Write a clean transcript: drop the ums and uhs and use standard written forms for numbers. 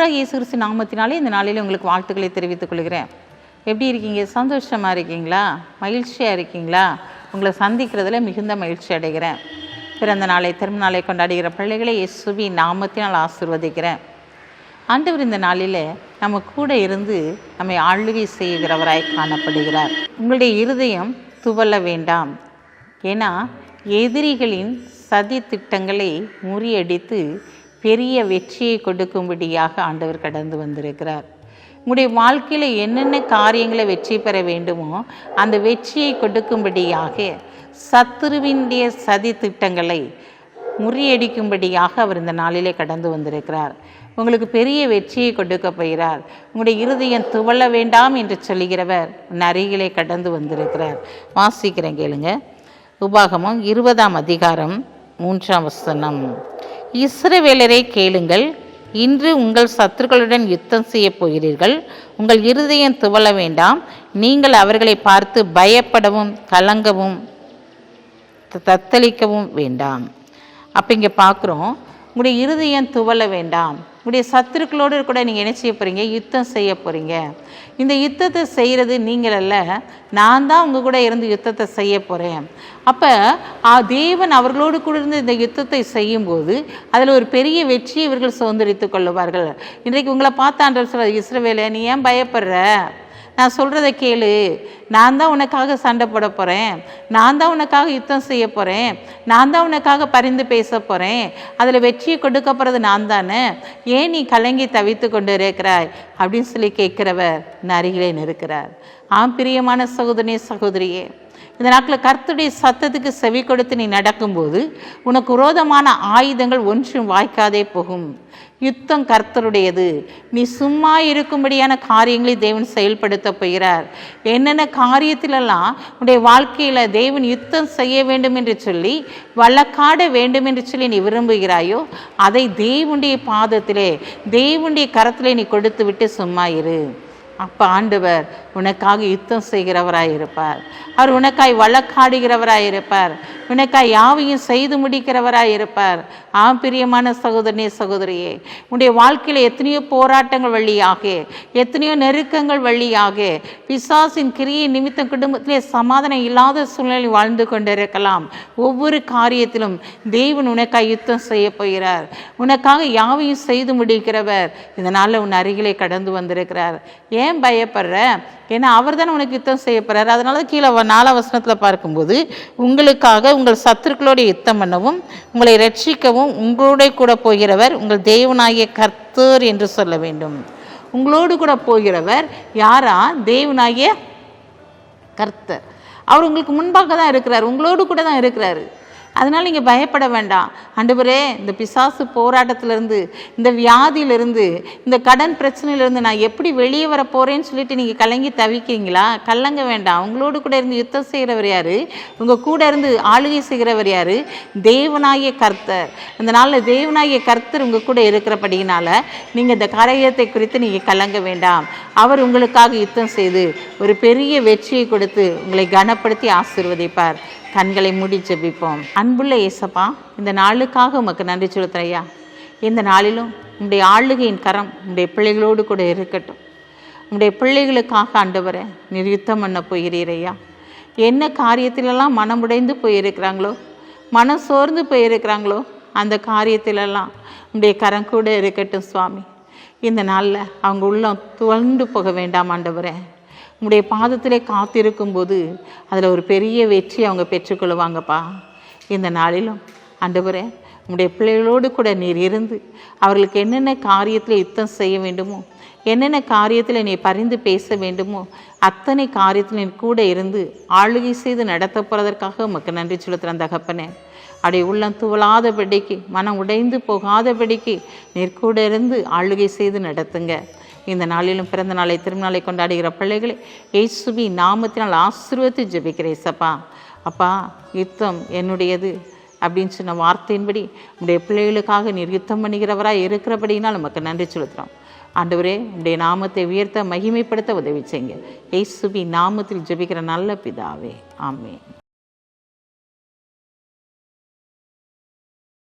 ஆண்டவராக இயேசு கிறிஸ்து நாமத்தினாலே இந்த நாளில் உங்களுக்கு வாழ்த்துக்களை தெரிவித்துக் கொள்கிறேன். எப்படி இருக்கீங்க? சந்தோஷமாக இருக்கீங்களா? மகிழ்ச்சியாக இருக்கீங்களா? உங்களை சந்திக்கிறதுல மிகுந்த மகிழ்ச்சி அடைகிறேன். பிறந்த நாளை திரும்ப நாளை கொண்டாடுகிற பிள்ளைகளை இயேசுவின் நாமத்தினால் ஆசீர்வதிக்கிறேன். ஆண்டவர் இந்த நாளில் நம்ம கூட இருந்து நம்மை ஆளுகை செய்கிறவராய் காணப்படுகிறார். உங்களுடைய இருதயம் துவள வேண்டாம். ஏன்னா எதிரிகளின் சதி திட்டங்களை முறியடித்து பெரிய வெற்றியை கொடுக்கும்படியாக ஆண்டவர் கடந்து வந்திருக்கிறார். உங்களுடைய வாழ்க்கையில் என்னென்ன காரியங்களை வெற்றி பெற வேண்டுமோ அந்த வெற்றியை கொடுக்கும்படியாக சத்துருவினுடைய சதி திட்டங்களை முறியடிக்கும்படியாக அவர் இந்த நாளிலே கடந்து வந்திருக்கிறார். உங்களுக்கு பெரிய வெற்றியை கொடுக்க போகிறார். உங்களுடைய இருதயம் துவள வேண்டாம் என்று சொல்லுகிறவர் அருகிலே கடந்து வந்திருக்கிறார். வாசிக்கிறேன் கேளுங்க. உபாகமம் 20ஆம் அதிகாரம் 3ஆம் வசனம். இஸ்ரவேலரே கேளுங்கள், இன்று உங்கள் சத்துருக்களுடன் யுத்தம் செய்ய போகிறீர்கள். உங்கள் இருதயம் துவள வேண்டாம். நீங்கள் அவர்களை பார்த்து பயப்படவும் கலங்கவும் தத்தளிக்கவும் வேண்டாம். அப்போ இங்கே பார்க்குறோம், உங்களுடைய இருதயம் துவள வேண்டாம். உங்களுடைய சத்துருக்களோடு கூட நீங்கள் என்ன செய்ய போகிறீங்க? யுத்தம் செய்ய போகிறீங்க. இந்த யுத்தத்தை செய்கிறது நீங்கள் அல்ல, நான் தான் உங்கள் கூட இருந்து யுத்தத்தை செய்ய போகிறேன். அப்போ தேவன் அவர்களோடு கூட இருந்து இந்த யுத்தத்தை செய்யும்போது அதில் ஒரு பெரிய வெற்றியை இவர்கள் சுதந்திரித்து கொள்ளுவார்கள். இன்றைக்கு உங்களை பார்த்து ஆண்டவர் சொல்றார், இஸ்ரவேலே நீ ஏன் பயப்படுற? நான் சொல்கிறத கேளு. நான் தான் உனக்காக சண்டை போட போகிறேன். நான் தான் உனக்காக யுத்தம் செய்ய போகிறேன். நான் தான் உனக்காக பரிந்து பேச போகிறேன். அதில் வெற்றியை கொடுக்க போகிறது நான் தானே. ஏன் நீ கலங்கி தவித்து கொண்டு இருக்கிறாய் அப்படின்னு சொல்லி கேட்கிறவர் அருகிலே இருக்கிறார். பிரியமான சகோதரனே சகோதரியே, இந்த நாட்களில் கர்த்தருடைய சத்தத்துக்கு செவி கொடுத்து நீ நடக்கும்போது உனக்கு விரோதமான ஆயுதங்கள் ஒன்றும் வாய்க்காதே போகும். யுத்தம் கர்த்தருடையது. நீ சும்மா இருக்கும்படியான காரியங்களை தேவன் செயல்படுத்த போகிறார். என்னென்ன காரியத்திலெல்லாம் உன்னுடைய வாழ்க்கையில் தேவன் யுத்தம் செய்ய வேண்டும் என்று சொல்லி வழக்காட வேண்டும் என்று சொல்லி நீ விரும்புகிறாயோ அதை தேவனுடைய பாதத்திலே தேவனுடைய கரத்திலே நீ கொடுத்து விட்டு சும்மா இரு. அப்போ ஆண்டவர் உனக்காக யுத்தம் செய்கிறவராய் இருப்பார். அவர் உனக்காய் வழக்காடுகிறவராய் இருப்பார். உனக்காய் யாவையும் செய்து முடிக்கிறவராய் இருப்பார். பிரியமான சகோதரனே சகோதரியே, உன்னுடைய வாழ்க்கையில் எத்தனையோ போராட்டங்கள் வழியாக, எத்தனையோ நெருக்கங்கள் வழியாக, பிசாசின் கிரியை நிமித்தம் குடும்பத்திலே சமாதானம் இல்லாத சூழ்நிலை வாழ்ந்து கொண்டிருக்கலாம். ஒவ்வொரு காரியத்திலும் தேவன் உனக்காய் யுத்தம் செய்ய போகிறார். உனக்காக யாவையும் செய்து முடிக்கிறவர் இதனால் உன் அருகிலே கடந்து வந்திருக்கிறார். ஏன் பயப்படுற? ஏன்னா அவர் தானே உனக்கு யுத்தம் செய்ய போகிறார். அதனால கீழே 4ஆம் வசனத்தில் பார்க்கும்போது உங்களுக்காக உங்கள் சத்துருக்களோடு யுத்தம் பண்ணவும் உங்களை ரட்சிக்கவும் உங்களோட கூட போகிறவர் உங்கள் தேவனாகிய கர்த்தர் என்று சொல்ல வேண்டும். உங்களோடு கூட போகிறவர் யாரா? தேவனாகிய கர்த்தர். அவர் உங்களுக்கு முன்பாக தான் இருக்கிறார், உங்களோடு கூட தான் இருக்கிறாரு. அதனால் நீங்கள் பயப்பட வேண்டாம். ஆண்டவரே, இந்த பிசாசு போராட்டத்திலிருந்து, இந்த வியாதியிலிருந்து, இந்த கடன் பிரச்சனையிலிருந்து நான் எப்படி வெளியே வர போகிறேன்னு சொல்லிட்டு நீங்கள் கலங்கி தவிக்கிறீங்களா? கலங்க வேண்டாம். உங்களோடு கூட இருந்து யுத்தம் செய்கிறவர் யார்? உங்கள் கூட இருந்து ஆளுகை செய்கிறவர் யார்? தேவனாகிய கர்த்தர். இந்த நாளில் தேவனாகிய கர்த்தர் உங்கள் கூட இருக்கிறபடினால நீங்கள் இந்த காரியத்தை குறித்து நீங்கள் கலங்க வேண்டாம். அவர் உங்களுக்காக யுத்தம் செய்து ஒரு பெரிய வெற்றியை கொடுத்து உங்களை கனப்படுத்தி ஆசீர்வதிப்பார். கண்களை மூடி ஜெபிப்போம். அன்புள்ள இயேசப்பா, இந்த நாளுக்காக உமக்கு நன்றி செலுத்துறேன் ஐயா. இந்த நாளிலும் உங்களுடைய ஆளுகையின் கரம் உங்களுடைய பிள்ளைகளோடு கூட இருக்கட்டும். உங்களுடைய பிள்ளைகளுக்காக ஆண்டவரை நீர் யுத்தம் பண்ண போகிறீரையா. என்ன காரியத்திலெல்லாம் மனமுடைந்து போயிருக்கிறாங்களோ, மனம் சோர்ந்து போயிருக்கிறாங்களோ அந்த காரியத்திலெல்லாம் உங்களுடைய கரம் கூட இருக்கட்டும் சுவாமி. இந்த நாளில் அவங்க உள்ளம் துவண்டு போக வேண்டாம் ஆண்டவரே. உங்களுடைய பாதத்திலே காத்திருக்கும் போது அதில் ஒரு பெரிய வெற்றி அவங்க பெற்றுக்கொள்வாங்கப்பா. இந்த நாளிலும் ஆண்டவரே, உங்களுடைய பிள்ளைகளோடு கூட நீர் இருந்து அவர்களுக்கு என்னென்ன காரியத்தில் யுத்தம் செய்ய வேண்டுமோ, என்னென்ன காரியத்தில் நீ பரிந்து பேச வேண்டுமோ அத்தனை காரியத்தில் நீ கூட இருந்து ஆளுகை செய்து நடத்த போகிறதற்காக உமக்கு நன்றி செலுத்துகிறேன் தகப்பனே. அப்படியே உள்ளம் துவளாதபடிக்கு, மனம் உடைந்து போகாதபடிக்கு நீர் கூட இருந்து ஆளுகை செய்து நடத்துங்க. இந்த நாளிலும் பிறந்த நாளை திருநாளை கொண்டாடுகிற பிள்ளைகளை இயேசுவின் நாமத்தினால் ஆசீர்வதித்து ஜெபிக்கிறேன் சப்பா. அப்பா, யுத்தம் என்னுடையது அப்படின்னு சொன்ன வார்த்தையின்படி உடைய பிள்ளைகளுக்காக நீர் யுத்தம் பண்ணுகிறவராக இருக்கிறபடினால் நமக்கு நன்றி செலுத்துகிறோம். ஆண்டவரே, உடைய நாமத்தை உயர்த்த மகிமைப்படுத்த உதவி செய்யுங்க. இயேசுவின் நாமத்தில் ஜெபிக்கிற நல்ல பிதாவே, ஆமென்.